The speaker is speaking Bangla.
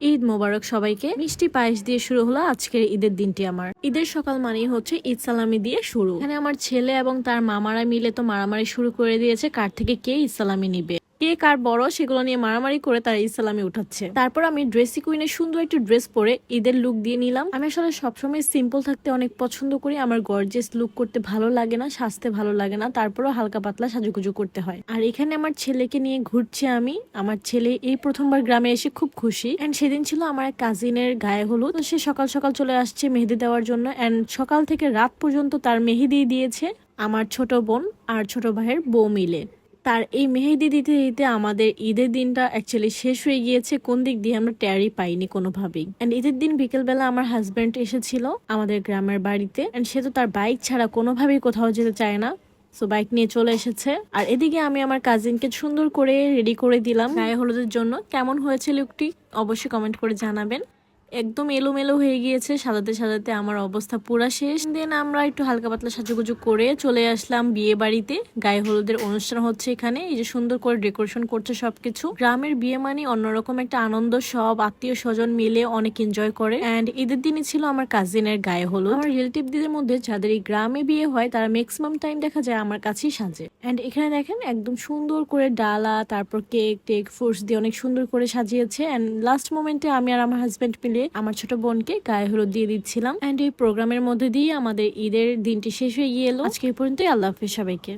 ঈদ মোবারক সবাইকে। মিষ্টি পায়েস দিয়ে শুরু হলো আজকের ঈদের দিনটি। আমার ঈদের সকাল মানেই হচ্ছে ঈদ সালামি দিয়ে শুরু। এখানে আমার ছেলে এবং তার মামারা মিলে তো মারামারি শুরু করে দিয়েছে কার থেকে কে ঈদ সালামি নিবে, কে কার বড় সেগুলো নিয়ে মারামারি করে তারা ঈদ সালামি উঠাচ্ছে। তারপর আমি ড্রেসি কুইনের সুন্দর একটা ড্রেস পরে ঈদের লুক দিয়ে নিলাম। আমি আসলে সবসময় সিম্পল থাকতে অনেক পছন্দ করি, আমার গর্জিয়াস লুক করতে ভালো লাগে না, সাজতে ভালো লাগে না, তারপরও হালকা পাতলা সাজুগুজু করতে হয়। আর এখানে আমার ছেলেকে নিয়ে ঘুরছি আমি। আমার ছেলে এই প্রথমবার গ্রামে এসে খুব খুশি। এন্ড সেদিন ছিল আমার এক কাজিনের গায়ে হলুদ, তো সে সকাল সকাল চলে আসছে মেহেদি দেওয়ার জন্য। এন্ড সকাল থেকে রাত পর্যন্ত তার মেহেদি দিয়েছে আমার ছোট বোন আর ছোট ভাইয়ের বউ মিলে। তার এই মেহেদি দিতে দিতে আমাদের ঈদের দিনটা অ্যাকচুয়ালি শেষ হয়ে গিয়েছে, কোন দিক দিয়ে আমরা ট্যারি পাইনি কোনোভাবেই। এন্ড ঈদের দিন বিকেলবেলা আমার হাজব্যান্ড এসেছিল আমাদের গ্রামের বাড়িতে। এন্ড সে তো তার বাইক ছাড়া কোনোভাবেই কোথাও যেতে চায় না, সো বাইক নিয়ে চলে এসেছে। আর এদিকে আমি আমার কাজিনকে সুন্দর করে রেডি করে দিলাম গায়ে হলুদের জন্য। কেমন হয়েছে লুকটি অবশ্যই কমেন্ট করে জানাবেন। একদম এলোমেলো হয়ে গিয়েছে, সাজাতে সাজাতে আমার অবস্থা পুরা শেষ। দেন আমরা একটু হালকা পাতলা সাজুগুজু করে চলে আসলাম বিয়ে বাড়িতে। গায়ে হলুদের অনুষ্ঠান হচ্ছে এখানে, এই যে সুন্দর করে ডেকোরেশন করছে সবকিছু। গ্রামের বিয়ে মানে অন্যরকম একটা আনন্দ, সব আত্মীয় স্বজন মিলে অনেক এনজয় করে। এন্ড ঈদের দিনই ছিল আমার কাজিনের গায়ে হলুদ। আমার রিলেটিভদের মধ্যে যাদের এই গ্রামে বিয়ে হয় তারা ম্যাক্সিমাম টাইম দেখা যায় আমার কাছেই সাজে। এন্ড এখানে দেখেন একদম সুন্দর করে ডালা, তারপর কেক টেক ফ্রুটস দিয়ে অনেক সুন্দর করে সাজিয়েছে। এন্ড লাস্ট মোমেন্টে আমি আর আমার হাজবেন্ড মিলে আমার ছোট বোনকে গায়ে হলুদ দিয়ে দিচ্ছিলাম। এন্ড এই প্রোগ্রামের মধ্যে দিয়ে আমাদের ঈদের দিনটি শেষ হয়ে গিয়ে এলো। আজকে এই পর্যন্তই। আল্লাহ হাফেজ সবাইকে।